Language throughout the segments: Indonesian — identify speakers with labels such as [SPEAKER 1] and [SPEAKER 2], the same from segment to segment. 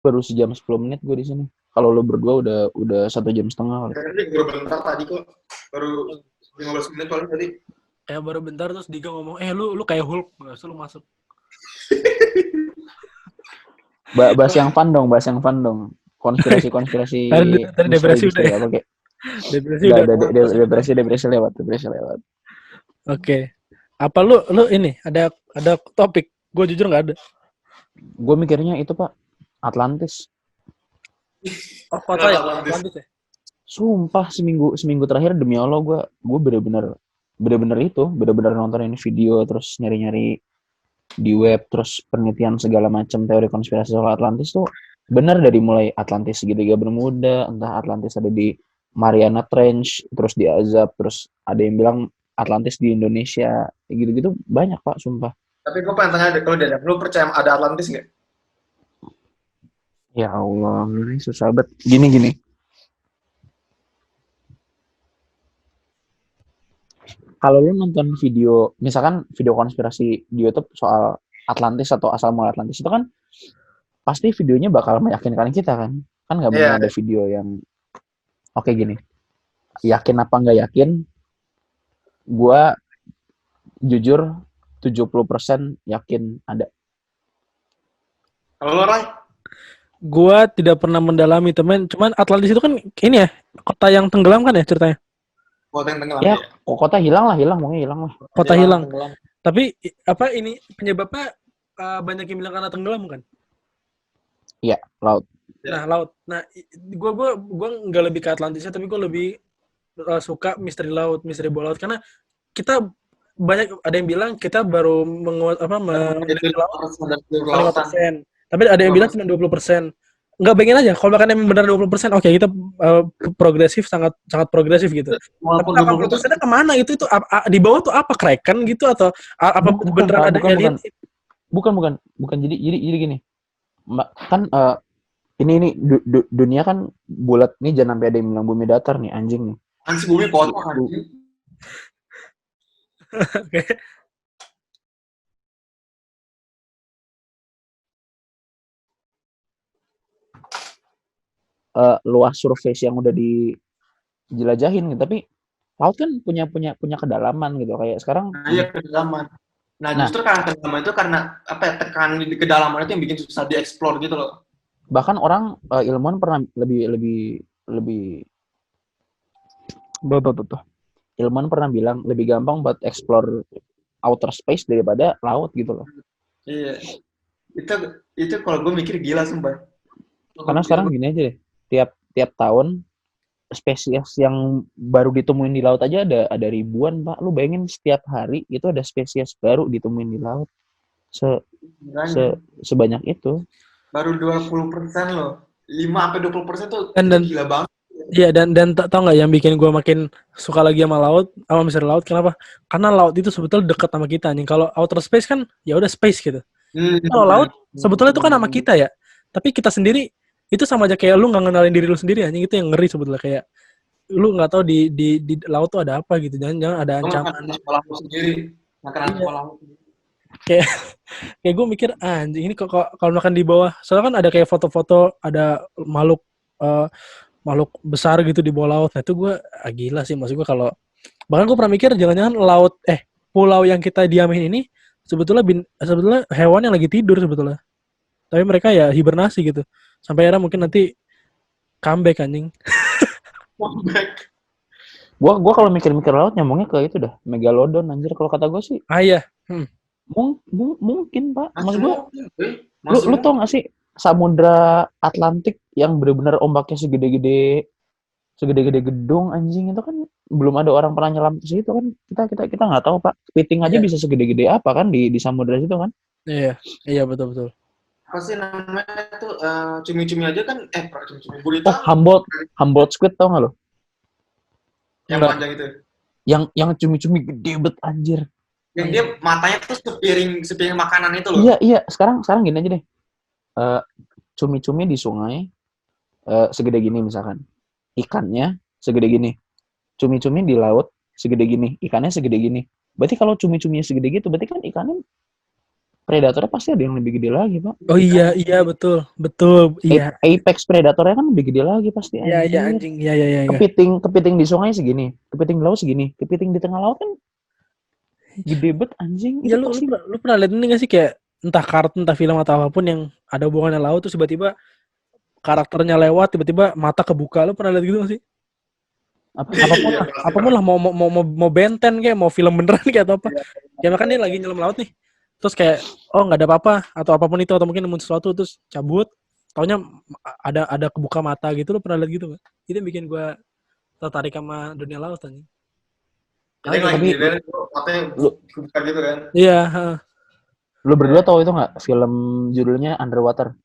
[SPEAKER 1] baru sejam 10 menit gue di sini. Kalau lo berdua udah 1,5 jam.
[SPEAKER 2] Tadi baru bentar tadi kok. Baru 15 menit paling tadi.
[SPEAKER 3] Kayak baru bentar terus Diga ngomong, lu kayak Hulk, nggak lu masuk.
[SPEAKER 1] Bahas yang fun dong. Konspirasi
[SPEAKER 3] Tadi depresi udah ya.
[SPEAKER 1] Apa kayak?
[SPEAKER 3] Depresi udah.
[SPEAKER 1] Depresi lewat.
[SPEAKER 3] Oke. Apa lu ini ada topik? Gue jujur nggak ada.
[SPEAKER 1] Gue mikirnya itu Pak, Atlantis.
[SPEAKER 3] Oh, kota ya? Atlantis ya?
[SPEAKER 1] Sumpah seminggu terakhir demi Allah gue bener-bener nontonin video terus nyari-nyari di web terus penelitian segala macam teori konspirasi soal Atlantis tuh benar dari mulai Atlantis segitiga Bermuda, entah Atlantis ada di Mariana Trench, terus di Azab, terus ada yang bilang Atlantis di Indonesia, gitu-gitu banyak Pak, sumpah.
[SPEAKER 2] Tapi gue pengen tanya kalau lu percaya ada Atlantis nggak?
[SPEAKER 1] Ya Allah, ini susah banget. Gini. Kalau lu nonton video, misalkan video konspirasi di YouTube soal Atlantis atau asal mula Atlantis itu kan pasti videonya bakal meyakinkan kita kan nggak mungkin ada video yang oke gini, yakin apa nggak yakin, gue jujur 70% yakin ada.
[SPEAKER 2] Kalau lo, Ray?
[SPEAKER 3] Gue tidak pernah mendalami teman, cuman Atlantis itu kan ini ya, kota yang tenggelam kan ya ceritanya?
[SPEAKER 2] Kota yang tenggelam
[SPEAKER 1] ya. Kota hilang lah.
[SPEAKER 3] Kota hilang. Tapi apa ini penyebabnya banyak yang bilang karena tenggelam kan?
[SPEAKER 1] Iya, laut.
[SPEAKER 3] Nah, laut. Nah, gue nggak lebih ke Atlantisnya, tapi gue lebih suka misteri laut, misteri bawah laut karena kita banyak ada yang bilang kita baru meneliti laut 5%. Tapi ada yang bilang cuma 20%. Nggak bayangin aja kalau makan emang benar 20%, oke kita progresif, sangat progresif gitu. Tapi 80%-nya kemana itu di bawah tuh apa, Kraken gitu atau apa beneran ada alien?
[SPEAKER 1] Bukan. Jadi gini. Kan ini dunia kan bulat nih, jangan sampai ada yang bilang bumi datar nih, anjing nih.
[SPEAKER 2] Anjing bumi kotak anjing.
[SPEAKER 3] Oke.
[SPEAKER 1] Luas surface yang udah dijelajahin gitu, tapi laut kan punya kedalaman gitu kayak sekarang.
[SPEAKER 2] Iya, kedalaman. Nah, justru karena kedalaman itu karena apa ya, tekanan di kedalaman itu yang bikin susah dieksplor gitu loh.
[SPEAKER 1] Bahkan orang ilmuwan pernah lebih ilmuwan pernah bilang lebih gampang buat explore outer space daripada laut gitu loh.
[SPEAKER 2] Iya. Itu kalau gue mikir gila sumpah.
[SPEAKER 1] Karena sekarang gini aja deh, tiap tahun spesies yang baru ditemuin di laut aja ada ribuan Pak. Lu bayangin setiap hari itu ada spesies baru ditemuin di laut sebanyak itu.
[SPEAKER 2] Baru 20% loh. 5-20% tuh gila banget.
[SPEAKER 3] Iya, dan tau nggak yang bikin gue makin suka lagi sama laut, sama misteri laut, kenapa? Karena laut itu sebetulnya dekat sama kita nih. Kalau outer space kan ya udah space gitu. Kalau laut sebetulnya itu kan sama kita ya. Tapi kita sendiri itu sama aja kayak lu nggak ngenalin diri lu sendiri, anjing. Itu yang ngeri sebetulnya, kayak lu nggak tahu di laut tuh ada apa gitu. Jangan ada ancaman.
[SPEAKER 2] Makan sendiri.
[SPEAKER 3] Kayak gue mikir anjing ini kok kalau makan di bawah. Soalnya kan ada kayak foto-foto ada makhluk besar gitu di bawah laut. Nah itu gue gila sih, maksud gue kalau bahkan gue pernah mikir jangan-jangan pulau yang kita diamin ini sebetulnya hewan yang lagi tidur sebetulnya, tapi mereka ya hibernasi gitu sampai era mungkin nanti comeback anjing.
[SPEAKER 2] Comeback.
[SPEAKER 1] Gue kalau mikir-mikir laut nyambungnya ke itu dah, Megalodon anjir kalau kata gue sih.
[SPEAKER 3] Iya.
[SPEAKER 1] Mungkin Pak. Maksud gue, lu tau gak sih Samudra Atlantik yang benar-benar ombaknya segede-gede gedung anjing, itu kan belum ada orang pernah nyelam ke situ kan. Kita nggak tahu Pak. Kepiting aja bisa segede-gede apa kan di samudra situ kan.
[SPEAKER 3] Iya betul.
[SPEAKER 2] Apa sih namanya tuh cumi-cumi aja kan cumi-cumi gurita.
[SPEAKER 1] Humboldt squid tau gak lo?
[SPEAKER 2] Yang panjang itu.
[SPEAKER 1] Yang cumi-cumi gede bet anjir.
[SPEAKER 2] Yang dia matanya tuh sepiring makanan itu loh.
[SPEAKER 1] Iya. Sekarang gini aja deh. Cumi-cumi di sungai segede gini misalkan. Ikannya segede gini. Cumi-cumi di laut segede gini. Ikannya segede gini. Berarti kalau cumi-cuminya segede gitu, berarti kan ikannya Predatornya pasti ada yang lebih gede lagi, Pak.
[SPEAKER 3] Oh iya betul iya.
[SPEAKER 1] Apex Predatornya kan lebih gede lagi pasti,
[SPEAKER 3] Iya
[SPEAKER 1] anjir.
[SPEAKER 3] anjing iya.
[SPEAKER 1] Kepiting di sungai segini, kepiting di laut segini, kepiting di tengah laut kan gede banget anjing.
[SPEAKER 3] Ya
[SPEAKER 1] Itu pasti
[SPEAKER 3] lu pernah lihat ini nggak sih kayak entah kartun entah film atau apapun yang ada hubungannya laut terus tiba-tiba karakternya lewat tiba-tiba mata kebuka, lu pernah lihat gitu nggak sih? Apapun lah mau benten kayak mau film beneran kayak atau apa. Ya makanya dia lagi nyelam laut nih. Terus kayak oh nggak ada apa-apa atau apapun itu atau mungkin nemu sesuatu terus cabut. Taunya ada kebuka mata gitu, lu pernah lihat gitu nggak? Itu yang bikin gua tertarik sama dunia laut anjing.
[SPEAKER 2] Jadi yang lagi
[SPEAKER 1] Tapi-
[SPEAKER 2] di matanya buka gitu kan.
[SPEAKER 3] Iya,
[SPEAKER 1] lu berdua tahu itu nggak film judulnya Underwater?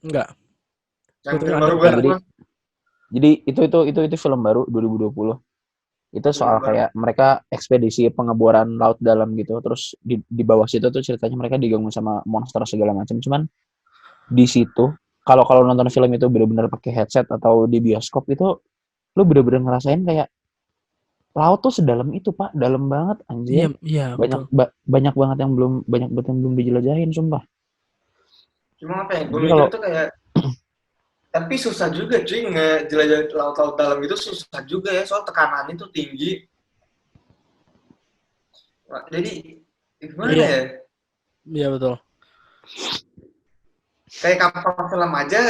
[SPEAKER 3] enggak.
[SPEAKER 2] Yang
[SPEAKER 3] Itu
[SPEAKER 2] film
[SPEAKER 3] ada
[SPEAKER 2] baru
[SPEAKER 1] Nah,
[SPEAKER 2] kan.
[SPEAKER 1] jadi itu film baru 2020. Itu soal kayak mereka ekspedisi pengeboran laut dalam gitu. Terus di bawah situ tuh ceritanya mereka diganggu sama monster segala macam. Cuman di situ kalau nonton film itu benar-benar pakai headset atau di bioskop itu lu bener-bener ngerasain kayak laut tuh sedalam itu, Pak. Dalam banget anjir.
[SPEAKER 3] Iya,
[SPEAKER 1] Banyak
[SPEAKER 3] betul.
[SPEAKER 1] banyak banget yang belum dijelajahin, sumpah.
[SPEAKER 2] Cuma apa ya, gue
[SPEAKER 1] Jadi
[SPEAKER 2] mikir
[SPEAKER 1] kalau-
[SPEAKER 2] tuh kayak tapi susah juga cuy ngejelajahin laut-laut dalam itu susah juga ya soal tekanannya tuh tinggi. Wah, jadi gimana
[SPEAKER 3] Iya.
[SPEAKER 2] ya?
[SPEAKER 3] Iya betul.
[SPEAKER 2] Kayak kapal selam aja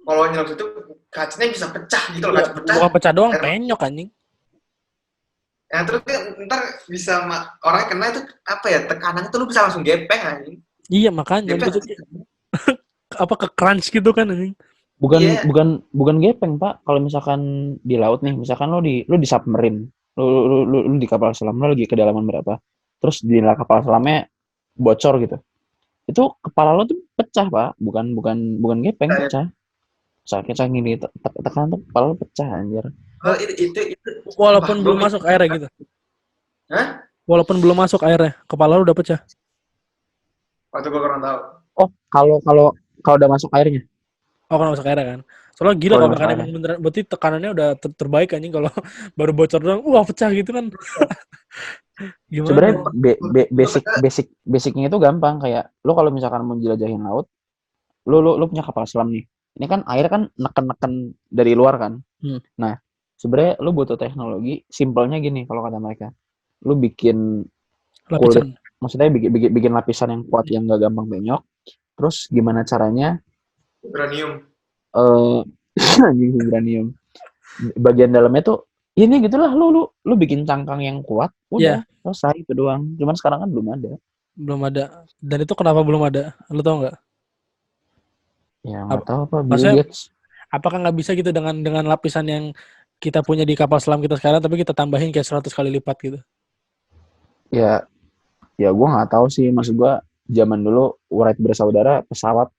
[SPEAKER 2] kalau nyelam situ kacanya bisa pecah gitu loh,
[SPEAKER 3] Iya,
[SPEAKER 2] kaca pecah.
[SPEAKER 3] bukan pecah doang,
[SPEAKER 2] Air-
[SPEAKER 3] penyok anjing.
[SPEAKER 2] Ya terus kan ntar bisa orang kena itu apa ya, tekanannya tuh lu bisa langsung gepeng anjing.
[SPEAKER 3] Iya makanya
[SPEAKER 2] Gepeng.
[SPEAKER 3] apa ke crunch gitu kan anjing.
[SPEAKER 1] Bukan
[SPEAKER 2] Iya.
[SPEAKER 1] bukan gepeng, Pak. Kalau misalkan di laut nih, misalkan lu di submarine, lu di kapal selam, lu lagi kedalaman berapa? Terus di kapal selamnya bocor gitu. Itu kepala lo tuh pecah, Pak. Bukan gepeng,
[SPEAKER 2] Kayak-
[SPEAKER 1] pecah. Saking ini tekanan tuh kepala lo pecah anjir.
[SPEAKER 2] Oh, itu
[SPEAKER 3] Walaupun
[SPEAKER 2] wah,
[SPEAKER 3] belum
[SPEAKER 2] gua-
[SPEAKER 3] masuk airnya gitu.
[SPEAKER 2] Hah?
[SPEAKER 3] Walaupun belum masuk airnya, kepala lu udah pecah.
[SPEAKER 2] Waktu gue kurang tahu.
[SPEAKER 1] Oh, kalau udah masuk airnya.
[SPEAKER 3] Oh kan masuk airnya kan. Soalnya gila
[SPEAKER 1] Kalau
[SPEAKER 3] kalau
[SPEAKER 1] masuk
[SPEAKER 3] tekanannya
[SPEAKER 1] airnya.
[SPEAKER 3] beneran, berarti tekanannya udah terbaik anjing kalau baru bocor doang, wah pecah gitu kan. Gimana?
[SPEAKER 1] Sebenarnya basicnya itu gampang, kayak lo kalau misalkan mau jelajahin laut, lo punya kapal selam nih. Ini kan air kan neken dari luar kan. Nah, sebenarnya lo butuh teknologi simpelnya gini kalau kata mereka. Lo bikin kulit,
[SPEAKER 3] Lapisan.
[SPEAKER 1] maksudnya bikin lapisan yang kuat yang gak gampang penyok. Terus gimana caranya
[SPEAKER 2] Uranium.
[SPEAKER 1] anjing vibranium. Bagian dalamnya tuh ini gitulah, lu bikin cangkang yang kuat, udah selesai itu doang. Cuman sekarang kan belum ada.
[SPEAKER 3] Belum ada. Dan itu kenapa belum ada? Lu tau nggak?
[SPEAKER 1] Ya nggak tahu apa Bill
[SPEAKER 3] Maksudnya,
[SPEAKER 1] Gates.
[SPEAKER 3] apakah nggak bisa gitu dengan lapisan yang kita punya di kapal selam kita sekarang, tapi kita tambahin kayak 100 kali lipat gitu?
[SPEAKER 1] Ya gue nggak tahu sih, maksud gue zaman dulu Wright bersaudara pesawat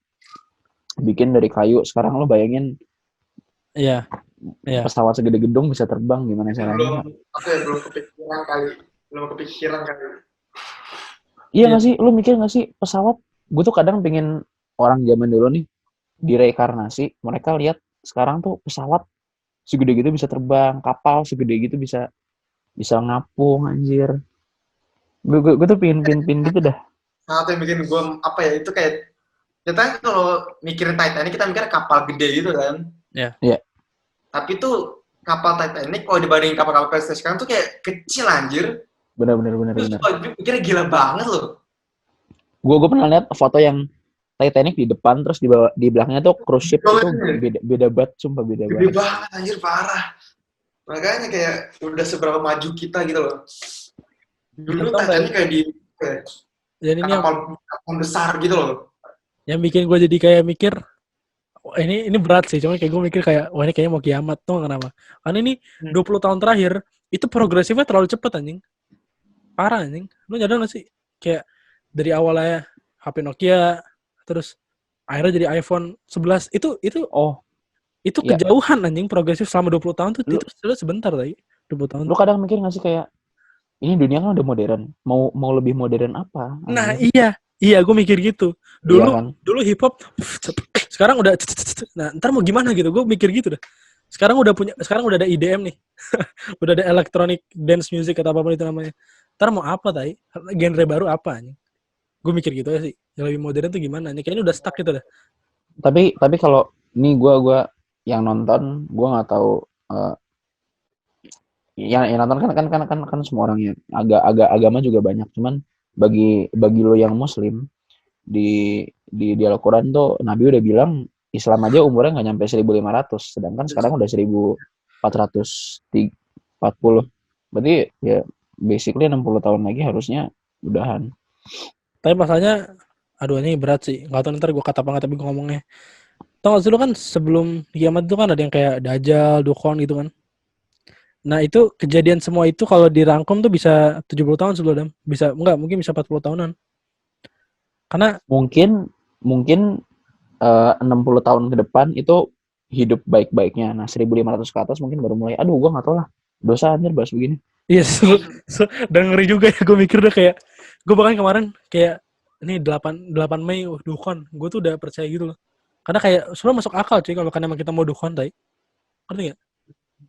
[SPEAKER 1] bikin dari kayu, sekarang lo bayangin
[SPEAKER 3] Iya.
[SPEAKER 1] pesawat segede gedung bisa terbang, gimana caranya?
[SPEAKER 2] Belum kepikiran kali.
[SPEAKER 1] Iya nggak sih, lo mikir nggak sih pesawat? Gue tuh kadang pengen orang zaman dulu nih direinkarnasi, mereka lihat sekarang tuh pesawat segede gitu bisa terbang, kapal segede gitu bisa ngapung anjir. Gue tuh pingin gitu dah.
[SPEAKER 2] Nah, yang bikin gue apa ya, itu kayak kita kalau mikirin Titanic kita mikir kapal gede gitu kan.
[SPEAKER 1] Iya.
[SPEAKER 2] Tapi tuh kapal Titanic kalau dibandingin kapal-kapal prestis sekarang tuh kayak kecil anjir.
[SPEAKER 1] Bener.
[SPEAKER 2] Terus gue pikirnya gila banget loh.
[SPEAKER 1] Gue pernah lihat foto yang Titanic di depan, terus di belakangnya tuh cruise ship itu beda banget, sumpah beda
[SPEAKER 2] Gede
[SPEAKER 1] banget.
[SPEAKER 2] banget anjir, parah. Makanya kayak udah seberapa maju kita gitu loh. Dulu Titanic kayak di kapal besar gitu loh.
[SPEAKER 3] Yang bikin gue jadi kayak mikir, ini berat sih, cuma kayak gue mikir kayak, wah ini kayaknya mau kiamat, tuh kenapa? Karena ini 20 tahun terakhir, itu progresifnya terlalu cepet anjing. Parah anjing. Lu nyadar gak sih? Kayak dari awalnya HP Nokia, terus akhirnya jadi iPhone 11, itu kejauhan anjing progresif selama 20 tahun tuh, itu sebentar tadi, 20 tahun.
[SPEAKER 1] Lu kadang mikir gak sih kayak, ini dunia kan udah modern, mau lebih modern apa?
[SPEAKER 3] Nah iya gue mikir gitu. Dulu hip hop, sekarang udah, nah ntar mau gimana gitu, gue mikir gitu dah. Sekarang udah ada IDM nih, udah ada electronic dance music atau apapun itu namanya. Ntar mau apa tadi? Genre baru apa nih? Gue mikir gitu ya sih. Yang lebih modern tuh gimana? Ini kayaknya udah stuck gitu dah.
[SPEAKER 1] Tapi kalau ini gua yang nonton, gua nggak tahu eh, yang nonton kan semua orang ya. Agak agama juga banyak. Cuman bagi lo yang muslim di Al-Quran tuh Nabi udah bilang Islam aja umurnya nggak nyampe 1500, sedangkan sekarang udah 1440. Berarti ya basically 60 tahun lagi harusnya udahan.
[SPEAKER 3] Tapi masalahnya, aduh ini berat sih. Nggak tahu ntar gue kata apa nggak, tapi gue ngomongnya. Tau gak sih lu kan sebelum kiamat itu kan ada yang kayak Dajjal, Dukhan gitu kan. Nah itu kejadian semua itu kalau dirangkum tuh bisa 70 tahun sebelum Adam. Bisa, enggak, mungkin bisa 40 tahunan. Karena
[SPEAKER 1] Mungkin 60 tahun ke depan itu hidup baik-baiknya. Nah, 1500 ke atas mungkin baru mulai. Aduh, gua nggak tahu lah. Dosa anjir bahas begini.
[SPEAKER 3] yes, dan ngeri juga ya gue mikir udah kayak, gue bahkan kemarin kayak, ini 8 Mei, Dukhan. Gue tuh udah percaya gitu loh. Karena kayak, sebenarnya masuk akal cuy kalau kan emang kita mau Dukhan, tay. Ngerti gak?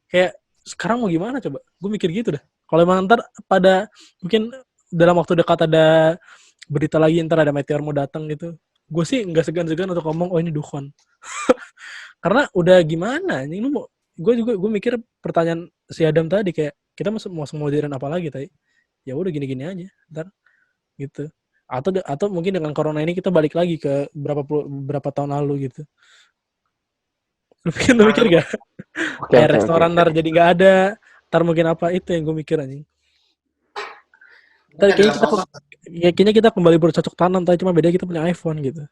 [SPEAKER 3] Kayak, sekarang mau gimana coba? Gue mikir gitu dah. Kalau emang ntar pada, mungkin dalam waktu dekat ada berita lagi, ntar ada meteor mau datang gitu. Gue sih nggak segan-segan untuk ngomong, oh ini Dukhan. Karena udah gimana? Ini lu mau, gue mikir pertanyaan si Adam tadi kayak, kita masuk modern apa lagi tadi? Ya udah gini-gini aja, ntar gitu. Atau mungkin dengan corona ini kita balik lagi ke berapa tahun lalu gitu. Lu mikir gak? Kayak
[SPEAKER 1] Oke.
[SPEAKER 3] restoran ntar jadi nggak ada, ntar mungkin apa, itu yang gue mikir anjing. Ntar kayaknya kita kembali bercocok tanam, tapi cuma beda kita punya iPhone gitu.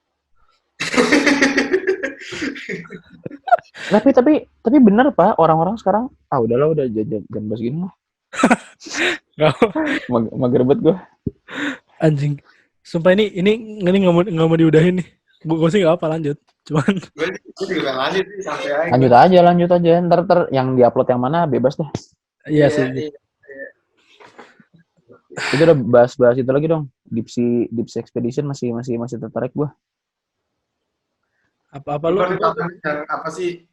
[SPEAKER 1] Tapi bener Pak, orang-orang sekarang udahlah udah jangan bahas gini lah. Mager banget gue.
[SPEAKER 3] Anjing. Sumpah ini nggak mau diudahin nih. Gue sih nggak apa, lanjut. Cuman
[SPEAKER 2] gue juga gak lanjut sih, santai
[SPEAKER 1] Lanjut
[SPEAKER 2] aja.
[SPEAKER 1] aja. Ntar yang diupload yang mana bebas deh.
[SPEAKER 3] iya sih.
[SPEAKER 1] Itu udah bahas itu lagi dong. Deep Sea Expedition masih tertarik gue.
[SPEAKER 3] Apa lu?
[SPEAKER 2] Apa sih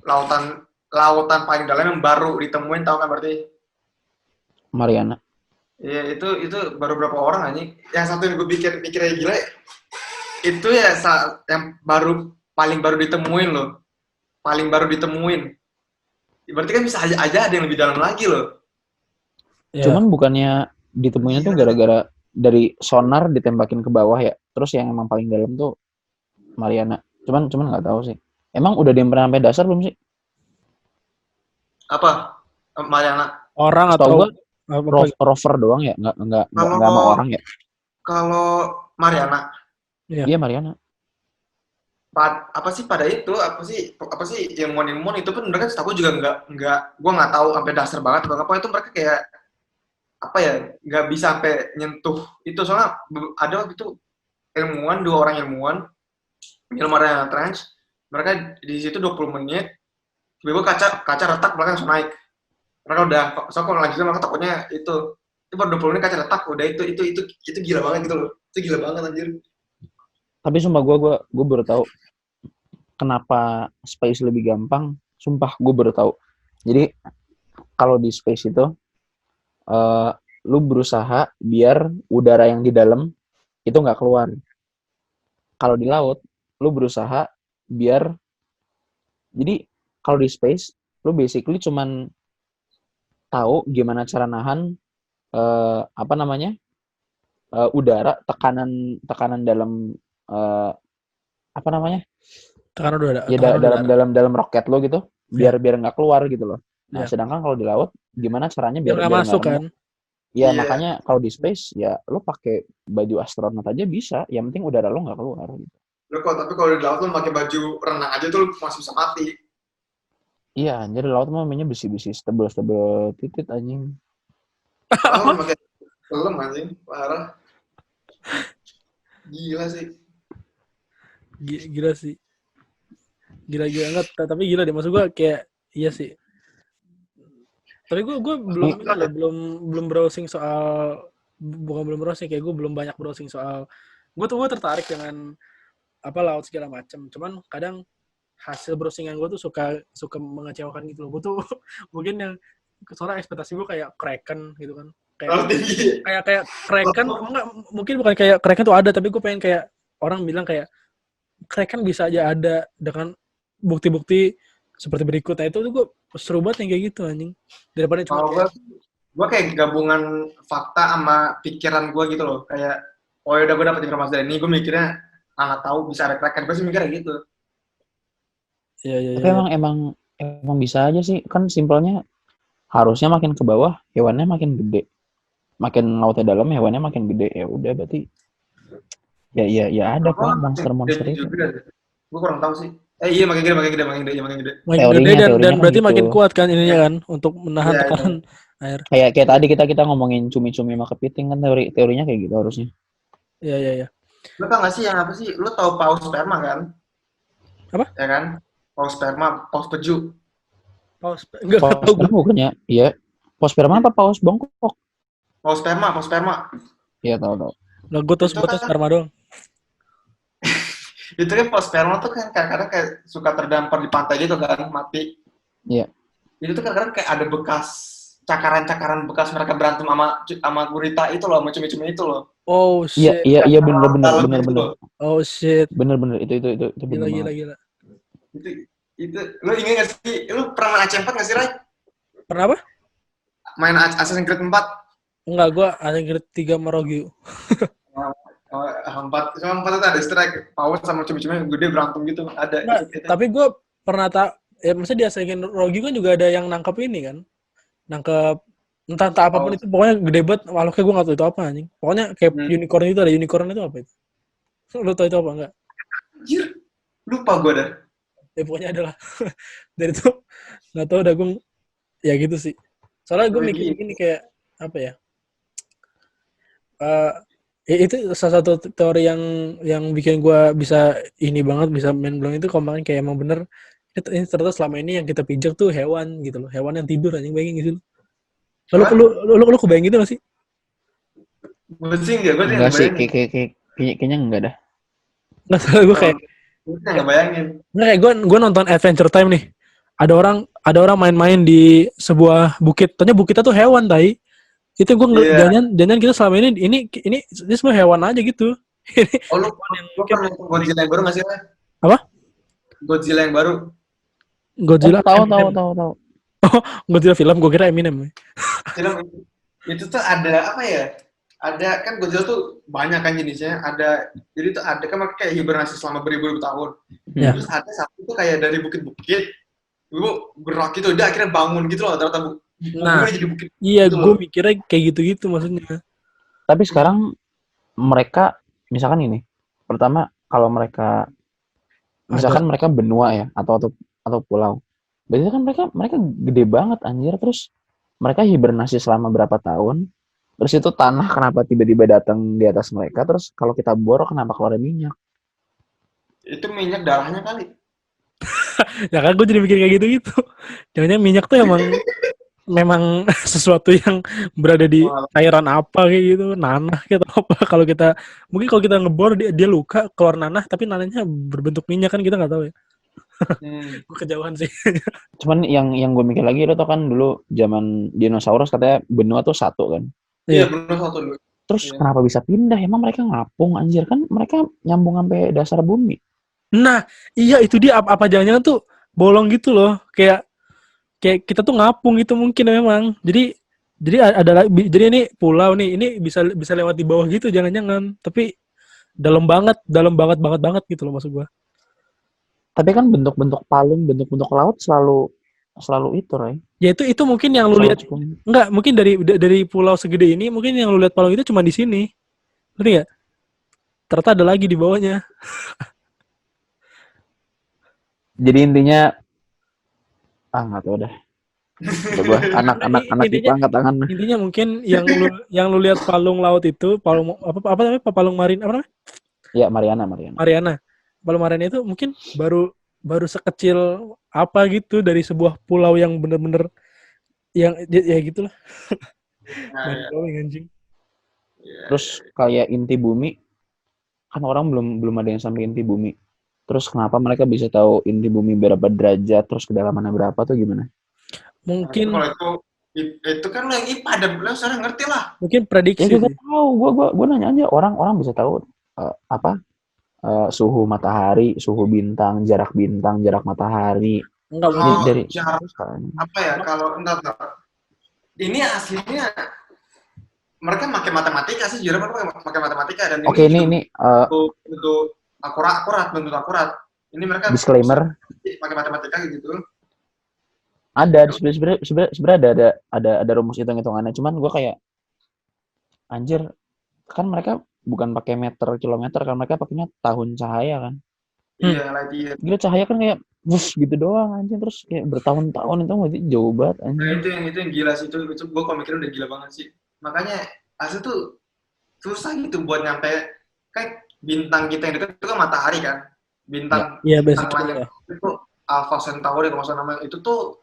[SPEAKER 2] lautan paling dalam yang baru ditemuin, tahu kan berarti?
[SPEAKER 1] Mariana.
[SPEAKER 2] Iya, itu baru berapa orang anjing. Yang satu yang gue pikirnya gila, itu ya yang paling baru ditemuin loh. Paling baru ditemuin. Berarti kan bisa aja ada yang lebih dalam lagi loh.
[SPEAKER 3] Yeah.
[SPEAKER 1] Cuman bukannya ditemuinnya tuh gara-gara dari sonar ditembakin ke bawah ya. Terus yang emang paling dalam tuh Mariana. Cuman nggak tahu sih. Emang udah pernah sampai dasar belum sih?
[SPEAKER 2] Apa? Mariana?
[SPEAKER 3] Orang atau
[SPEAKER 1] rover doang ya? Nggak sama orang ya?
[SPEAKER 2] Kalau Mariana?
[SPEAKER 1] Iya Mariana.
[SPEAKER 2] Apa sih ilmuwan itu pun mereka setahu juga nggak gue nggak tahu sampai dasar banget atau apa, itu mereka kayak apa ya, nggak bisa sampai nyentuh itu. Soalnya ada waktu itu dua orang ilmuwan Mariana Trench, mereka di situ 20 menit tiba-tiba kaca retak, mereka langsung naik. Mereka udah, so kalau lanjutnya mereka takutnya itu baru 20 menit kaca retak, udah itu gila banget gitu loh. Itu gila banget anjir.
[SPEAKER 1] Tapi sumpah gue baru tahu kenapa space lebih gampang. Sumpah gue baru tahu. Jadi kalau di space itu lu berusaha biar udara yang di dalam itu nggak keluar. Kalau di laut lu berusaha biar, jadi kalau di space lu basically cuman tahu gimana cara nahan udara, tekanan dalam
[SPEAKER 3] tekanan udara.
[SPEAKER 1] Ya dalam roket lo gitu, biar nggak keluar gitu loh. Nah, sedangkan kalau di laut gimana caranya biar
[SPEAKER 3] nggak masuk kan?
[SPEAKER 1] Ya makanya kalau di space ya lo pakai baju astronot aja bisa, yang penting udara lo nggak keluar gitu.
[SPEAKER 2] Tapi kalau di laut lo pakai baju renang aja tuh lo masih bisa mati.
[SPEAKER 1] Iya, anjir di laut mah mainnya besi-besi stebel titit anjing.
[SPEAKER 2] Apa? Pakai helm anjing, parah. Gila sih.
[SPEAKER 3] Gila sih. Gila enggak, tapi gila deh, maksud gue kayak iya sih. Tapi gue belum browsing soal, bukan belum browsing, kayak gue belum banyak browsing soal, gue tertarik dengan apa laut segala macam. Cuman kadang hasil browsingan gue tuh suka mengecewakan gitu loh. Gue tuh mungkin yang soalnya ekspektasi gue kayak Kraken gitu kan.
[SPEAKER 2] Terlalu tinggi.
[SPEAKER 3] kayak Kraken enggak, mungkin bukan kayak Kraken tuh ada, tapi gue pengen kayak orang bilang kayak Kraken bisa aja ada dengan bukti-bukti seperti berikut. Nah, itu tuh gue seru banget yang kayak gitu anjing. Daripada cuma
[SPEAKER 2] Kalau gue kayak gabungan fakta sama pikiran gue gitu loh. Kayak, oh yaudah gue dapet informasi dari ini, gue mikirnya anak tahu bisa ada Kraken. Gue sih mikirnya gitu.
[SPEAKER 3] ya
[SPEAKER 1] Tapi emang bisa aja sih, kan simpelnya harusnya makin ke bawah hewannya makin gede, makin lautnya dalam hewannya makin gede, ya udah berarti ya ada kok monster-monster itu.
[SPEAKER 2] Gue kurang tahu sih. Iya makin gede.
[SPEAKER 3] makin
[SPEAKER 1] Teorinya-
[SPEAKER 3] gede dan
[SPEAKER 1] teorinya kan
[SPEAKER 3] berarti
[SPEAKER 1] gitu.
[SPEAKER 3] makin kuat kan ininya kan untuk menahan
[SPEAKER 2] Iya,
[SPEAKER 3] tekanan air.
[SPEAKER 1] Kayak tadi kita ngomongin cumi-cumi sama kepiting kan teorinya kayak gitu harusnya.
[SPEAKER 3] Iya.
[SPEAKER 2] Lo tau gak sih yang apa sih? Lo tau paus sperma kan?
[SPEAKER 3] Apa?
[SPEAKER 2] Ya kan? Paus sperma, paus peju.
[SPEAKER 3] Paus enggak
[SPEAKER 1] Paus
[SPEAKER 3] tahu gue.
[SPEAKER 1] sperma bukannya? Iya. Paus sperma apa paus bongkok?
[SPEAKER 2] Paus sperma.
[SPEAKER 1] Iya tahu.
[SPEAKER 3] Nah, gue tahu sperma doang.
[SPEAKER 2] Itu kan paus sperma tuh kan kadang-kadang kayak suka terdampar di pantai gitu kan, mati.
[SPEAKER 1] Iya.
[SPEAKER 2] Itu tuh kadang-kadang kayak ada bekas cakaran-cakaran bekas mereka berantem sama gurita itu loh, sama cumi-cumi itu loh.
[SPEAKER 3] Oh shit.
[SPEAKER 1] Iya bener.
[SPEAKER 3] Oh shit.
[SPEAKER 1] Bener itu bener banget.
[SPEAKER 3] Gila.
[SPEAKER 2] Itu lu ingat gak sih? Lu pernah main AC4 gak sih, Ray?
[SPEAKER 3] Pernah apa?
[SPEAKER 2] Main Assassin's Creed 4?
[SPEAKER 3] Enggak, gue Assassin's Creed 3 Merogyu.
[SPEAKER 2] Oh, 4 itu ada strike paus sama cumi-cumi yang gede berantem gitu ada.
[SPEAKER 3] Nah, tapi gue pernah ya maksudnya di Assassin's Creed Merogyu kan juga ada yang nangkep ini kan. Nangkep entah apapun itu, pokoknya gede banget makhluknya, gue gak tahu itu apa anjing. Pokoknya kayak unicorn itu, ada unicorn itu apa itu? Lu tau itu apa enggak?
[SPEAKER 2] Anjir, lupa gue dah.
[SPEAKER 3] Ya pokoknya adalah dari itu nggak tahu dah gue, ya gitu sih. Soalnya gue mikir gini kayak apa ya? Itu salah satu teori yang bikin gue bisa ini banget, bisa main belum itu kalau main kayak emang bener ini ternyata selama ini yang kita pijak tuh hewan gitu loh, hewan yang tidur anjing, bayangin gitu. Lu kebayang gitu gak sih?
[SPEAKER 2] Gue sih enggak,
[SPEAKER 1] Enggak sih, kayaknya enggak dah.
[SPEAKER 3] Nggak salah gue kayak
[SPEAKER 2] nggak bayangin.
[SPEAKER 3] Nggak, kayak gue nonton Adventure Time nih. Ada orang main-main di sebuah bukit. Ternyata bukitnya tuh hewan, tai. Itu gue jangan kita selama ini semua hewan aja gitu.
[SPEAKER 2] Oh, lu pernah nonton Godzilla yang baru nggak sih?
[SPEAKER 3] Apa?
[SPEAKER 2] Godzilla yang baru.
[SPEAKER 3] Godzilla.
[SPEAKER 1] Tahu.
[SPEAKER 3] Oh, Godzilla film, gue kira Eminem.
[SPEAKER 2] Film itu tuh ada apa ya? Ada kan Godzilla tuh banyak kan jenisnya. Jadi tuh ada kan mereka kayak hibernasi selama beribu-ribu tahun.
[SPEAKER 3] Ya.
[SPEAKER 2] Terus ada satu tuh kayak dari bukit-bukit, lu gerak gitu, dia akhirnya bangun gitu loh, ternyata jadi bukit.
[SPEAKER 3] Iya,
[SPEAKER 2] gitu
[SPEAKER 3] gue mikirnya kayak gitu maksudnya.
[SPEAKER 1] Tapi sekarang mereka misalkan ini, pertama kalau mereka misalkan mereka benua ya atau pulau. Biasanya kan mereka gede banget anjir, terus mereka hibernasi selama berapa tahun. Terus itu tanah kenapa tiba-tiba datang di atas mereka, terus kalau kita bor kenapa keluar minyak?
[SPEAKER 2] Itu minyak darahnya kali.
[SPEAKER 3] Ya kan gue jadi mikir kayak gitu. Jangan-jangan minyak tuh memang sesuatu yang berada di cairan apa kayak gitu, nanah gitu apa. Kalau kita ngebor dia luka keluar nanah, tapi nanahnya berbentuk minyak kan kita nggak tahu ya. Gue kejauhan sih.
[SPEAKER 1] Cuman yang gue mikir lagi, lo tau kan dulu zaman dinosaurus katanya benua tuh satu kan.
[SPEAKER 2] Iya, benua satu dulu.
[SPEAKER 1] Terus kenapa bisa pindah? Emang mereka ngapung anjir, kan mereka nyambung sampai dasar bumi.
[SPEAKER 3] Nah, iya itu dia, apa jangan-jangan tuh bolong gitu loh, kayak kita tuh ngapung gitu mungkin memang. Jadi jadi ini pulau nih, ini bisa lewat di bawah gitu jangan-jangan. Tapi dalam banget gitu loh maksud gua.
[SPEAKER 1] Tapi kan bentuk-bentuk palung, bentuk-bentuk laut selalu itu, Ray.
[SPEAKER 3] Ya itu mungkin yang lu lihat. Enggak, mungkin dari pulau segede ini mungkin yang lu lihat palung itu cuma di sini. Ngerti enggak? Ternyata ada lagi di bawahnya.
[SPEAKER 1] Jadi intinya nggak tahu dah. Gue anak IPA angkat tangan.
[SPEAKER 3] Intinya mungkin yang lu lihat palung laut itu, palung apa namanya? Palung marin apa namanya?
[SPEAKER 1] Ya, Mariana.
[SPEAKER 3] Palung Mariana itu mungkin baru sekecil apa gitu dari sebuah pulau yang bener-bener yang ya gitulah. Mind-blowing anjing.
[SPEAKER 1] Terus kayak inti bumi, kan orang belum ada yang sampai inti bumi. Terus kenapa mereka bisa tahu inti bumi berapa derajat, terus kedalamannya berapa tuh gimana?
[SPEAKER 3] Mungkin
[SPEAKER 2] kalau itu Itu kan lo yang IPA dan lo sekarang ngerti lah.
[SPEAKER 3] Mungkin
[SPEAKER 1] Ya
[SPEAKER 3] prediksi
[SPEAKER 1] gue
[SPEAKER 3] sih.
[SPEAKER 1] tahu, gue nanya aja orang bisa tahu apa suhu matahari, suhu bintang, jarak matahari
[SPEAKER 3] Enggak
[SPEAKER 2] Kalau
[SPEAKER 3] mungkin.
[SPEAKER 1] dari
[SPEAKER 2] jarak
[SPEAKER 1] kan.
[SPEAKER 2] apa ya? Kalau entar. Ini aslinya mereka pakai matematika sih, jujur pakai matematika dan
[SPEAKER 1] Oke,
[SPEAKER 2] ini juga
[SPEAKER 1] ini
[SPEAKER 2] bentuk bentuk akurat. Ini mereka bisa
[SPEAKER 1] disclaimer
[SPEAKER 2] pakai matematika gitu.
[SPEAKER 1] ada sebenarnya ada rumus hitung-hitungannya, cuman gue kayak anjir, kan mereka bukan pakai meter kilometer kan, mereka pakainya tahun cahaya kan.
[SPEAKER 3] Hmm.
[SPEAKER 2] Iya, light year.
[SPEAKER 1] Gila, cahaya kan kayak wush gitu doang anjir, terus kayak bertahun-tahun itu masih jauh banget
[SPEAKER 2] Nah,
[SPEAKER 1] anjir.
[SPEAKER 2] itu yang gila sih, itu gue kalau mikirin udah gila banget sih. Makanya asli tuh susah gitu buat nyampe, kan bintang kita yang dekat itu kan matahari kan.
[SPEAKER 1] Ya,
[SPEAKER 3] Iya,
[SPEAKER 2] Bintang
[SPEAKER 3] basically
[SPEAKER 2] lain
[SPEAKER 3] ya.
[SPEAKER 2] itu Alpha Centauri kalau nggak salah namanya, itu tuh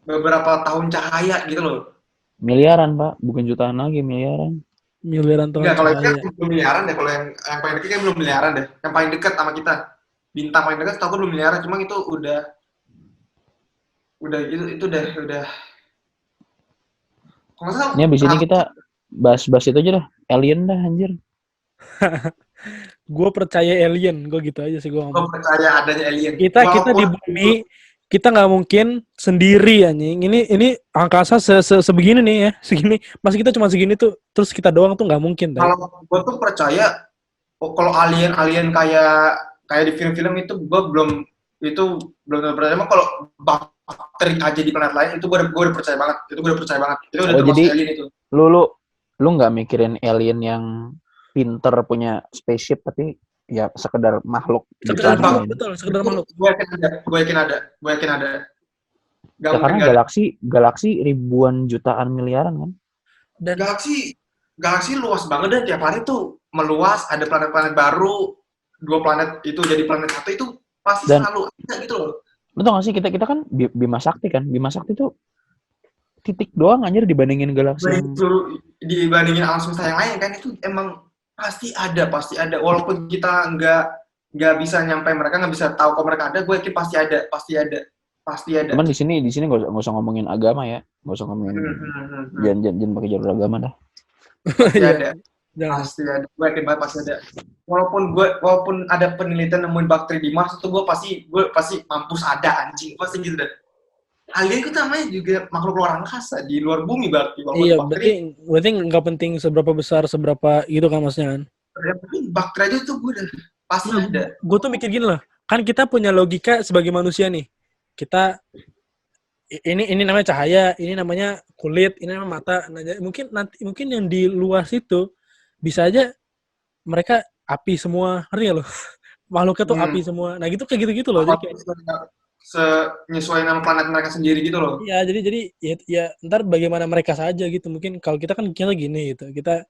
[SPEAKER 2] beberapa tahun cahaya gitu loh.
[SPEAKER 1] miliaran pak, bukan jutaan lagi, miliaran.
[SPEAKER 3] Miliaran tahun
[SPEAKER 2] Enggak, kalau itu kan
[SPEAKER 3] cahaya.
[SPEAKER 2] belum miliaran deh. Kalau yang paling dekat kan belum miliaran deh. Yang paling dekat sama kita, bintang paling dekat, setahu gue belum miliaran. Cuma itu udah itu udah. Kalau nggak salah
[SPEAKER 1] Ini abis ini kita bahas itu aja dah, alien dah anjir.
[SPEAKER 3] Gue percaya alien, gue gitu aja sih gue
[SPEAKER 2] gue
[SPEAKER 3] ngomong.
[SPEAKER 2] percaya adanya alien.
[SPEAKER 3] Kita di bumi, kita nggak mungkin sendiri anjing. Ini angkasa sebegini nih ya, segini. Masa kita cuma segini tuh, terus kita doang tuh nggak mungkin, deh.
[SPEAKER 2] Kalau gue tuh percaya, kalau alien kayak di film-film itu gue belum percaya. Emang kalau bakteri aja di planet lain itu gue udah percaya banget. Itu gue udah percaya banget. Itu udah
[SPEAKER 1] Oh
[SPEAKER 2] termasuk
[SPEAKER 1] jadi
[SPEAKER 2] alien itu.
[SPEAKER 1] lu nggak mikirin alien yang pinter punya spaceship, tapi ya sekedar makhluk di
[SPEAKER 3] Sekedar
[SPEAKER 1] planet
[SPEAKER 3] makhluk,
[SPEAKER 1] lain.
[SPEAKER 3] betul, sekedar
[SPEAKER 2] Itu
[SPEAKER 3] makhluk.
[SPEAKER 2] gue yakin ada. Gue yakin ada. Gak
[SPEAKER 1] Ya
[SPEAKER 2] mungkin
[SPEAKER 1] karena
[SPEAKER 2] gak ada.
[SPEAKER 1] galaksi ribuan jutaan miliaran kan.
[SPEAKER 3] Dan
[SPEAKER 2] Galaksi luas banget dan tiap hari tuh meluas, ada planet-planet baru, 2 planet itu jadi planet satu, itu pasti
[SPEAKER 1] Dan
[SPEAKER 2] selalu ada gitu loh.
[SPEAKER 1] lu tau gak sih, kita kan Bima Sakti kan. Bima Sakti tuh titik doang anjir dibandingin galaksi yang
[SPEAKER 2] Dibandingin alam semesta yang lain kan, itu emang pasti ada. Walaupun kita nggak bisa nyampe mereka, nggak bisa tahu kalau mereka ada, gue yakin pasti ada.
[SPEAKER 1] cuman di sini nggak usah ngomongin agama ya, nggak usah ngomongin, jangan pakai jalur agama dah.
[SPEAKER 2] Pasti
[SPEAKER 3] iya,
[SPEAKER 2] ada.
[SPEAKER 3] jangan.
[SPEAKER 2] Pasti ada, gue yakin banget pasti ada. Walaupun ada penelitian nemuin bakteri di Mars, itu gue pasti mampus ada, anjing, pasti gitu deh. Alien itu namanya juga makhluk luar angkasa, di luar bumi berarti, walaupun
[SPEAKER 3] Iya,
[SPEAKER 2] bakteri.
[SPEAKER 3] berarti nggak penting seberapa besar, seberapa gitu kan maksudnya kan.
[SPEAKER 2] Bakteri aja tuh gue udah pasti
[SPEAKER 3] Nah,
[SPEAKER 2] ada.
[SPEAKER 3] gue tuh mikir gini loh, kan kita punya logika sebagai manusia nih. Kita ini namanya cahaya, ini namanya kulit, ini namanya mata. Nah, mungkin yang di luar situ bisa aja mereka api semua, ngerti gak lo? Makhluknya tuh api semua. Nah, gitu kayak gitu-gitu loh. Jadi kayak
[SPEAKER 2] Nyesuaiin nama planet mereka sendiri gitu loh.
[SPEAKER 3] iya, jadi ya ntar bagaimana mereka saja gitu. Mungkin kalau kita kan kita gini gitu. Kita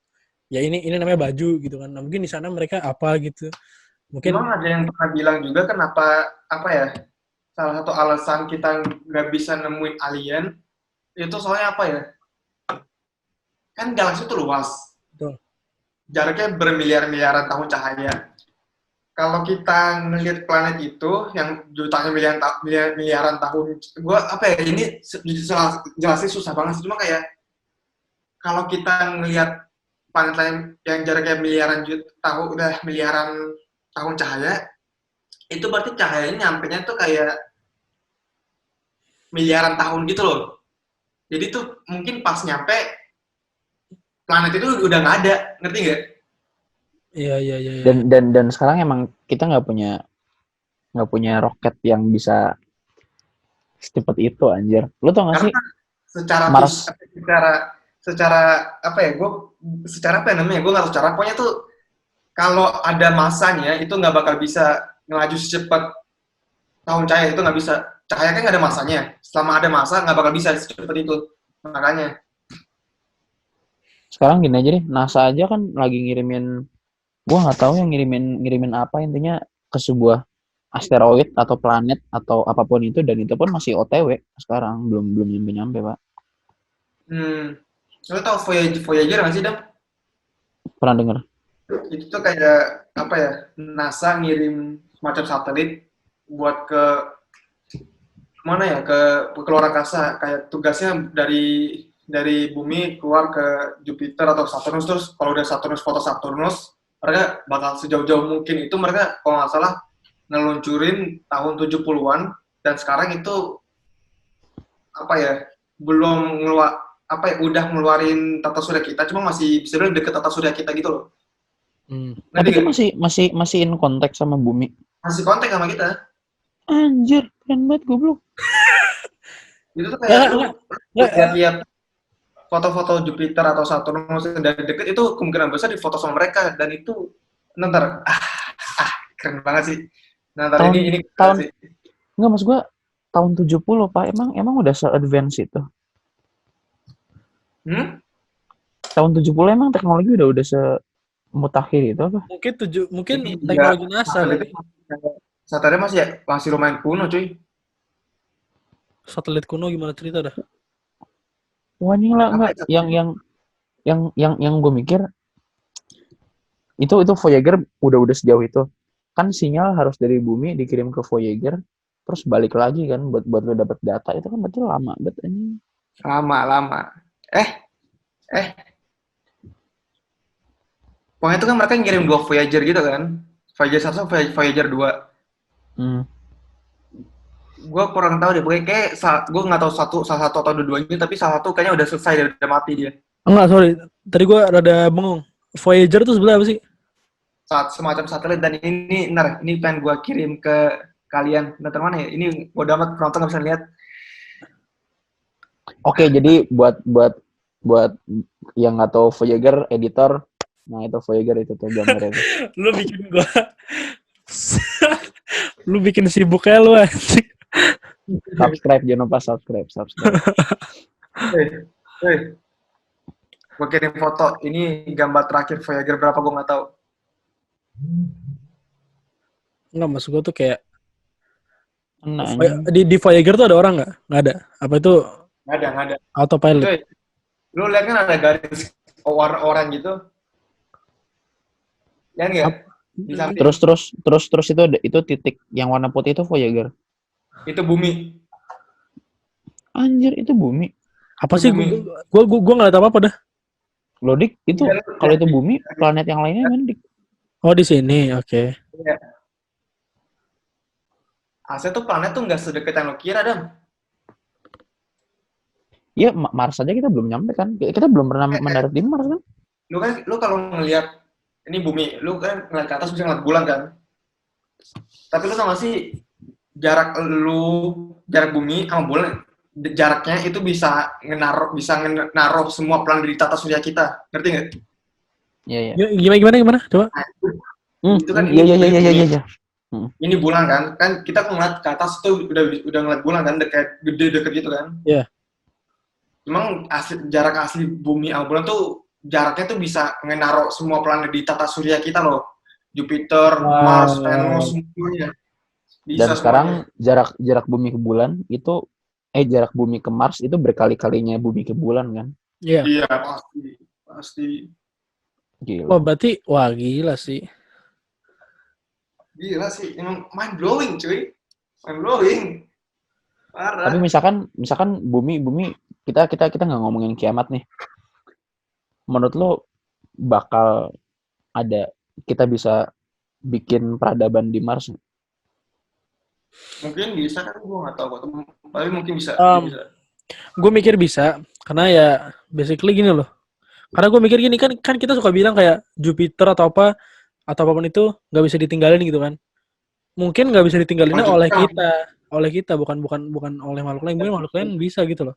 [SPEAKER 3] ya ini namanya baju gitu kan. Nah, mungkin di sana mereka apa gitu. Mungkin
[SPEAKER 2] Memang ada yang pernah bilang juga kenapa, apa ya, salah satu alasan kita nggak bisa nemuin alien itu soalnya apa ya, kan galaksi itu luas,
[SPEAKER 3] betul.
[SPEAKER 2] jaraknya bermiliar-miliaran tahun cahaya. Kalau kita ngelihat planet itu yang jutaan miliaran tahun, gue apa ya, ini jelasnya susah banget sih, cuma kayak kalau kita ngelihat planet lain yang jaraknya miliaran tahun cahaya, itu berarti cahayanya nyampenya tuh kayak miliaran tahun gitu loh. Jadi tuh mungkin pas nyampe planet itu udah nggak ada, ngerti nggak?
[SPEAKER 3] Iya.
[SPEAKER 1] Dan sekarang emang kita nggak punya roket yang bisa secepat itu anjir. Lu tau gak sih
[SPEAKER 2] Karena secara
[SPEAKER 1] Mars
[SPEAKER 2] secara apa ya, secara apa ya namanya, gue nggak tahu cara. Pokoknya tuh kalau ada masanya itu nggak bakal bisa ngelaju secepat tahun cahaya, itu nggak bisa. Cahaya kan nggak ada masanya. Selama ada masa nggak bakal bisa secepat itu. Makanya.
[SPEAKER 1] sekarang gini aja deh, NASA aja kan lagi ngirimin, gua nggak tahu yang ngirimin apa, intinya ke sebuah asteroid atau planet atau apapun itu, dan itu pun masih OTW sekarang, belum nyampe pak.
[SPEAKER 2] Lo tau Voyager nggak sih, Dam?
[SPEAKER 1] Pernah dengar?
[SPEAKER 2] Itu tuh kayak apa ya, NASA ngirim semacam satelit buat ke mana ya ke keluar angkasa, kayak tugasnya dari bumi keluar ke Jupiter atau Saturnus, terus kalau udah Saturnus foto Saturnus mereka bakal sejauh-jauh mungkin itu mereka kalau nggak salah ngeluncurin tahun 70-an dan sekarang itu apa ya belum ngeluar apa ya udah ngeluarin tata surya kita cuma masih bisa bilang deket tata surya kita gitu loh.
[SPEAKER 1] Tapi
[SPEAKER 2] Ngerti
[SPEAKER 1] itu
[SPEAKER 2] nggak?
[SPEAKER 1] masih in konteks sama bumi.
[SPEAKER 2] Masih kontak sama kita.
[SPEAKER 1] Anjir, keren banget goblok.
[SPEAKER 2] Itu tuh kayak lu
[SPEAKER 3] Nggak,
[SPEAKER 2] lihat-lihat foto-foto Jupiter atau Saturnus dari deket itu kemungkinan besar difoto sama mereka dan itu ntar keren banget sih. Ntar
[SPEAKER 1] Tahun
[SPEAKER 2] ini keren
[SPEAKER 1] tahun
[SPEAKER 2] sih.
[SPEAKER 1] enggak maksud gua tahun 70 Pak. Emang udah se-advance itu. Tahun 70 emang teknologi udah semutakhir itu apa?
[SPEAKER 3] mungkin
[SPEAKER 2] Ini
[SPEAKER 3] teknologi
[SPEAKER 2] juga
[SPEAKER 3] NASA kali.
[SPEAKER 2] satelitnya masih lumayan kuno cuy.
[SPEAKER 3] Satelit kuno gimana cerita dah?
[SPEAKER 1] Wah, ini lah enggak
[SPEAKER 2] Apa ya?
[SPEAKER 1] yang gue mikir itu Voyager udah sejauh itu. Kan sinyal harus dari bumi dikirim ke Voyager terus balik lagi kan buat lo dapet data itu kan berarti lama banget ini.
[SPEAKER 2] Lama. Eh, pokoknya itu kan mereka ngirim 2 Voyager gitu kan. Voyager 1 sama Voyager 2.
[SPEAKER 1] Hmm.
[SPEAKER 2] Gue kurang tahu deh, pokoknya kayak gue nggak tahu salah satu atau dua-duanya, tapi salah satu kayaknya udah selesai, udah mati dia.
[SPEAKER 3] Enggak, sorry. Tadi gua rada bengong. Voyager tuh sebenarnya apa sih?
[SPEAKER 2] Semacam satelit dan ini pengen gue kirim ke kalian. Nonton mana ya? Ini bodo amat penonton nggak bisa lihat.
[SPEAKER 1] Oke, jadi buat yang nggak tahu Voyager editor, nah itu Voyager itu tuh gambarnya.
[SPEAKER 3] Lu bikin gua lu bikin sibuk kayak lu anjing.
[SPEAKER 1] Subscribe, jangan lupa subscribe.
[SPEAKER 2] Hei, gue kirim foto. Ini gambar terakhir Voyager berapa gue nggak tahu.
[SPEAKER 3] Enggak, maksud gua tuh kayak
[SPEAKER 1] Nah,
[SPEAKER 3] di Voyager tuh ada orang nggak? Nggak ada. Apa itu
[SPEAKER 2] Nggak ada.
[SPEAKER 3] autopilot?
[SPEAKER 2] Cuy, lu lihat kan ada garis warna gitu. Lihat nggak? Di samping.
[SPEAKER 1] terus itu titik yang warna putih itu Voyager.
[SPEAKER 2] Itu bumi.
[SPEAKER 1] Anjir, itu bumi.
[SPEAKER 3] Apa
[SPEAKER 2] Itu
[SPEAKER 3] sih?
[SPEAKER 2] bumi.
[SPEAKER 3] Gua nggak lihat apa-apa dah.
[SPEAKER 1] Lodik itu
[SPEAKER 2] Iya,
[SPEAKER 1] kalau itu bumi, planet yang lainnya mana Dik?
[SPEAKER 3] Oh, di sini. Oke.
[SPEAKER 2] Iya. Asli tuh planet tuh nggak sedekat yang lo kira, Dam.
[SPEAKER 1] Iya, Mars aja kita belum nyampe kan. Kita belum pernah mendarat di Mars kan.
[SPEAKER 2] Lu kalau ngelihat ini bumi, lu kan ngeliat ke atas bisa ngeliat bulan kan. Tapi lu tau gak sih jarak bumi sama bulan jaraknya itu bisa ngenaruh semua planet di tata surya kita. Ngerti nggak?
[SPEAKER 1] Iya.
[SPEAKER 3] Gimana? Coba.
[SPEAKER 2] Itu kan
[SPEAKER 1] Iya.
[SPEAKER 2] Ini bulan kan kita ngeliat ke atas tuh udah ngeliat bulan kan gede deket gitu kan.
[SPEAKER 3] Iya.
[SPEAKER 2] Emang jarak asli bumi sama bulan tuh jaraknya tuh bisa ngenaruh semua planet di tata surya kita loh. Jupiter, Mars, Venus, semuanya. Bisa
[SPEAKER 1] Dan sekarang jarak bumi ke bulan itu jarak bumi ke Mars itu berkali-kalinya bumi ke bulan kan.
[SPEAKER 3] Iya.
[SPEAKER 2] Iya, pasti.
[SPEAKER 1] Gila.
[SPEAKER 3] Wah, gila sih.
[SPEAKER 2] Gila sih, emang mind blowing cuy. Mind blowing. Parah.
[SPEAKER 1] Tapi misalkan bumi kita nggak ngomongin kiamat nih. Menurut lo bakal ada kita bisa bikin peradaban di Mars?
[SPEAKER 2] Mungkin bisa kan, gue nggak tahu. Tapi mungkin bisa.
[SPEAKER 3] Gue mikir bisa, karena ya basically gini loh. Karena gue mikir gini kan kita suka bilang kayak Jupiter atau apapun itu nggak bisa ditinggalin gitu kan. Mungkin nggak bisa ditinggalinnya oleh kita, bukan oleh makhluk lain. Mungkin makhluk lain bisa gitu loh.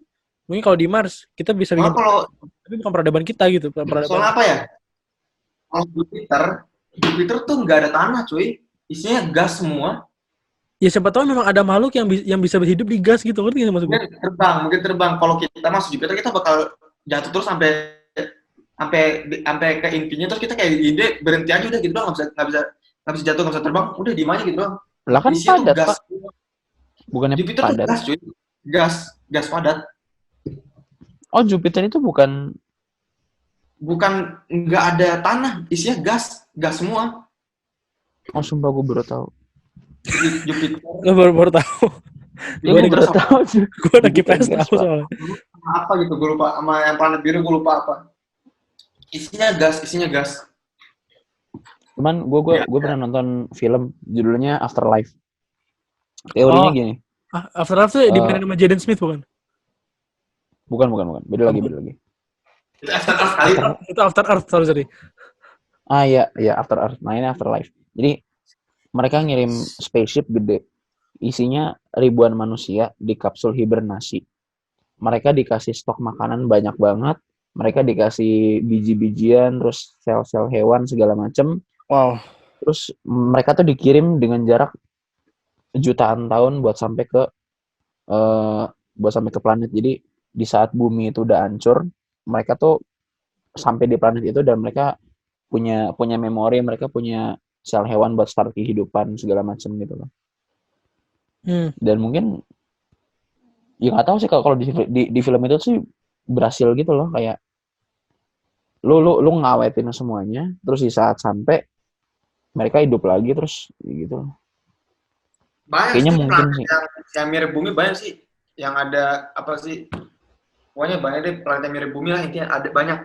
[SPEAKER 3] Mungkin kalau di Mars kita bisa bikin, tapi bukan peradaban kita gitu.
[SPEAKER 2] Soalnya apa ya? Kalau Jupiter tuh nggak ada tanah cuy, isinya gas semua.
[SPEAKER 3] Ya siapa tahu memang ada makhluk yang bisa hidup di gas gitu, ngerti nggak maksud gue?
[SPEAKER 2] Mungkin terbang. Kalau kita masuk Jupiter kita bakal jatuh terus sampai ke intinya, terus kita kayak ide berhenti aja udah gitu doang, nggak bisa jatuh, nggak bisa terbang, udah diem aja gitu doang.
[SPEAKER 1] Lah kan padat Pak. Bukannya
[SPEAKER 2] Jupiter
[SPEAKER 1] padat.
[SPEAKER 2] tuh gas cuy, gas padat.
[SPEAKER 1] Oh, Jupiter itu bukan
[SPEAKER 2] nggak ada tanah, isinya gas semua.
[SPEAKER 1] Oh, sumpah gue baru tahu.
[SPEAKER 2] Jupiter.
[SPEAKER 3] Lo baru tahu.
[SPEAKER 1] Ya
[SPEAKER 3] Gue
[SPEAKER 1] gue baru
[SPEAKER 2] Terus
[SPEAKER 1] tahu sih.
[SPEAKER 3] gue anak
[SPEAKER 1] Bibit
[SPEAKER 3] IPS
[SPEAKER 1] gas,
[SPEAKER 3] tahu
[SPEAKER 1] Pak.
[SPEAKER 3] soalnya.
[SPEAKER 2] apa gitu, gue lupa. Sama yang planet biru gue lupa apa. Isinya gas.
[SPEAKER 1] Cuman
[SPEAKER 2] Ya,
[SPEAKER 1] gue pernah nonton film judulnya Afterlife.
[SPEAKER 3] Oh,
[SPEAKER 1] Teorinya gini.
[SPEAKER 3] After Life tuh
[SPEAKER 1] eh,
[SPEAKER 3] dimainin sama Jaden Smith bukan?
[SPEAKER 1] bukan. Beda
[SPEAKER 3] Oh,
[SPEAKER 1] lagi,
[SPEAKER 3] bukan.
[SPEAKER 1] beda lagi.
[SPEAKER 2] itu After Earth kali.
[SPEAKER 3] Itu After Earth, sorry.
[SPEAKER 1] Iya, After Earth. Nah, ini Afterlife. Jadi mereka ngirim spaceship gede. Isinya ribuan manusia di kapsul hibernasi. Mereka dikasih stok makanan banyak banget. Mereka dikasih biji-bijian, terus sel-sel hewan segala macem.
[SPEAKER 3] Wow.
[SPEAKER 1] Terus mereka tuh dikirim dengan jarak jutaan tahun buat sampai ke planet. Jadi di saat bumi itu udah hancur, mereka tuh sampai di planet itu dan mereka punya memori, mereka punya sel hewan buat start kehidupan segala macam gitu loh. Dan mungkin ya nggak tahu sih kalau di film itu sih berhasil gitu loh, kayak lu ngawetin semuanya, terus di saat sampai mereka hidup lagi terus gitu loh.
[SPEAKER 2] Banyak
[SPEAKER 1] Kayaknya
[SPEAKER 2] sih
[SPEAKER 1] mungkin
[SPEAKER 2] planet
[SPEAKER 1] sih.
[SPEAKER 2] yang mirip bumi, banyak sih. Yang ada apa sih? Pokoknya banyak deh planet yang mirip bumi lah, intinya ada banyak.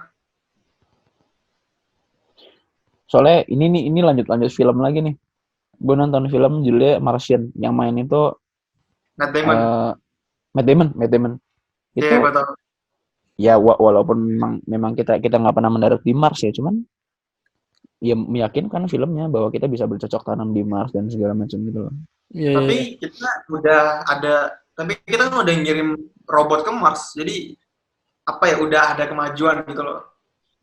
[SPEAKER 1] Soalnya ini lanjut film lagi nih. Gue nonton film judulnya Martian, yang main itu
[SPEAKER 2] Matt Damon.
[SPEAKER 1] eh Matt Damon.
[SPEAKER 2] Iya, gue
[SPEAKER 1] Itu
[SPEAKER 2] tau.
[SPEAKER 1] ya walaupun memang kita nggak pernah mendarat di Mars ya, cuman ya meyakinkan filmnya bahwa kita bisa bercocok tanam di Mars dan segala macam gitu loh.
[SPEAKER 3] Iya.
[SPEAKER 2] Tapi kita kan udah ngirim robot ke Mars, jadi apa ya, udah ada kemajuan gitu loh.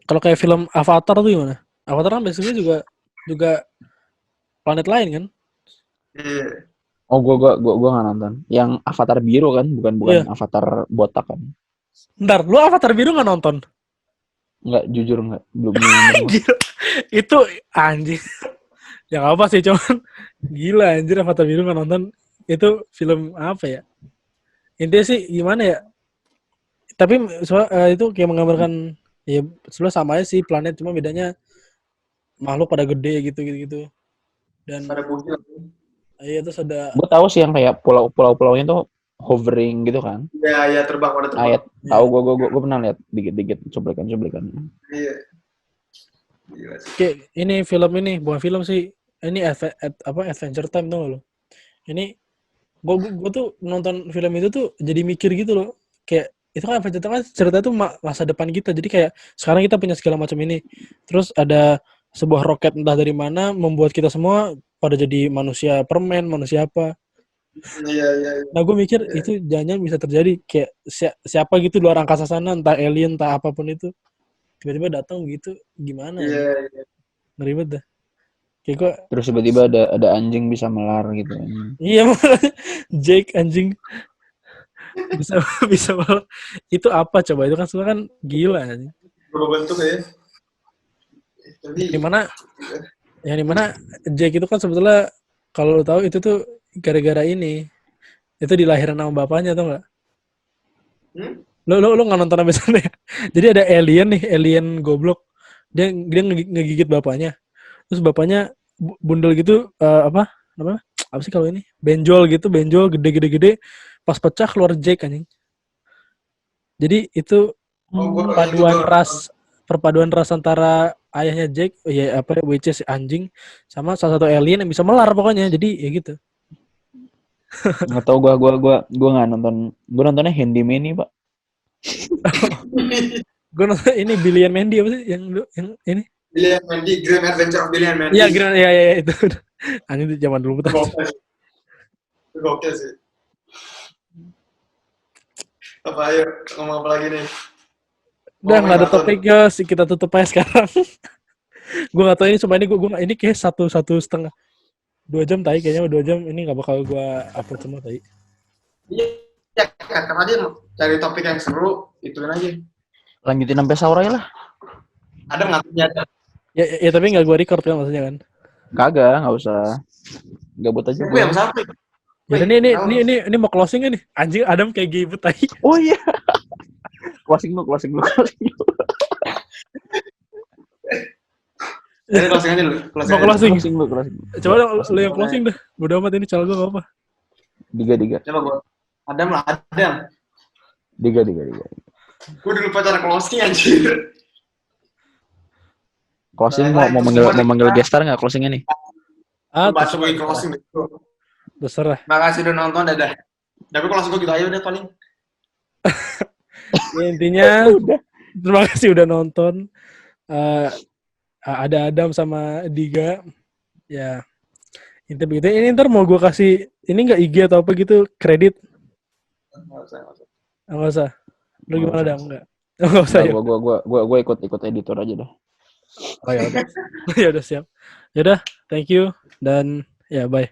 [SPEAKER 3] Kalau kayak film Avatar tuh gimana? Avatar kan basically juga planet lain kan?
[SPEAKER 2] Iya.
[SPEAKER 1] Oh, gua nggak nonton. Yang Avatar biru kan, bukan
[SPEAKER 3] Iya.
[SPEAKER 1] Avatar botak kan?
[SPEAKER 3] Ntar, lu Avatar biru nggak nonton?
[SPEAKER 1] Nggak, jujur nggak, belum nonton.
[SPEAKER 3] Gila. Itu anjing. Ya nggak apa sih, cuman gila anjir Avatar biru nggak nonton. Itu film apa ya? Intinya sih gimana ya? Tapi itu kayak menggambarkan ya sebenarnya sama aja sih planet, cuma bedanya makhluk pada gede gitu. Dan
[SPEAKER 2] Pada bumi lah.
[SPEAKER 3] iya terus ada
[SPEAKER 1] Gue tahu sih yang kayak pulau-pulaunya tuh hovering gitu kan.
[SPEAKER 2] Iya, terbang, pada terbang.
[SPEAKER 1] Ayat tahu gue pernah lihat dikit-dikit cuplikan.
[SPEAKER 2] Iya. Gila sih.
[SPEAKER 3] kayak ini film ini bukan film sih. Ini Adventure Time tuh lo. Ini gue tuh nonton film itu tuh jadi mikir gitu loh. Kayak itu kan Adventure Time kan cerita tuh masa depan kita. Jadi kayak sekarang kita punya segala macam ini. Terus ada sebuah roket entah dari mana membuat kita semua pada jadi manusia permen, manusia apa.
[SPEAKER 2] Iya.
[SPEAKER 3] Nah gue mikir itu jangan bisa terjadi kayak siapa gitu luar angkasa sana, entah alien entah apapun itu tiba-tiba datang gitu gimana ya?
[SPEAKER 2] Iya.
[SPEAKER 3] Ngeri banget dah. Kayak gue
[SPEAKER 1] Terus tiba-tiba ada anjing bisa melar gitu.
[SPEAKER 3] iya Jake anjing bisa bisa malah itu apa coba, itu kan semua kan gila anjing.
[SPEAKER 2] Berubah bentuk ya. Tapi
[SPEAKER 3] Yang dimana Jake itu kan sebetulnya kalau lo tahu itu tuh gara-gara ini itu dilahirin sama bapaknya tau nggak? Lo nggak nonton sampai sana ya? Jadi ada alien goblok, dia ngegigit bapaknya, terus bapaknya bundel gitu apa namanya apa sih kalau ini benjol gede pas pecah keluar Jake anjing. Jadi itu perpaduan ras antara ayahnya Jake which is anjing sama salah satu alien yang bisa melar pokoknya, jadi ya gitu.
[SPEAKER 1] Nggak tahu gue nggak nonton. Gue nontonnya Handyman nih, Pak.
[SPEAKER 3] Gue nonton ini Billy and Mandy apa sih yang ini?
[SPEAKER 2] Billy and Mandy, Grim Adventure of Billy and Mandy.
[SPEAKER 3] Iya, itu. Anjing itu zaman dulu betul.
[SPEAKER 2] Gokil sih. Apa ayo ngomong apa lagi nih?
[SPEAKER 3] Udah nggak ada topiknya sih, kita tutup aja sekarang. Gue nggak tahu ini cuma ini kayak 1,5 2 jam tadi kayaknya 2 jam ini nggak bakal gue upload semua tadi.
[SPEAKER 2] Iya, kan aja cari topik yang seru, ituin aja.
[SPEAKER 1] Lanjutin sampai sahur aja lah.
[SPEAKER 2] Ada ngaturnya.
[SPEAKER 3] Ya tapi nggak gue record kan maksudnya kan?
[SPEAKER 1] Kagak, nggak usah. Gabut aja.
[SPEAKER 2] Gue yang sampai.
[SPEAKER 3] Ya ini mau closing kan nih? Anjing Adam kayak gibet tadi.
[SPEAKER 1] Oh iya. closing dulu.
[SPEAKER 2] Jadi closing aja dulu.
[SPEAKER 3] Mau closing.
[SPEAKER 1] Closing.
[SPEAKER 3] Coba lu yang closing dah. Udah amat ini channel gue nggak apa.
[SPEAKER 1] Diga.
[SPEAKER 2] Coba gue. Adam lah, Adam.
[SPEAKER 1] Diga.
[SPEAKER 2] Gue udah lupa cara closing anjir.
[SPEAKER 1] Closing
[SPEAKER 2] Nah,
[SPEAKER 1] mau manggil guest star nggak closingnya nih?
[SPEAKER 2] Bahas gue closing deh.
[SPEAKER 3] Terserah.
[SPEAKER 2] Makasih udah nonton, dadah. Tapi closing gue gitu aja udah paling.
[SPEAKER 3] Ya, intinya terima kasih udah nonton. Ada Adam sama Diga. Ya. Intinya begitu. Ini ntar mau gue kasih ini nggak IG atau apa gitu kredit? Nggak usah. Lu gimana Dam? Nggak usah ya.
[SPEAKER 1] Gue ikut editor aja dah.
[SPEAKER 3] Oh ya udah. Ya udah siap. Ya udah, thank you dan ya bye.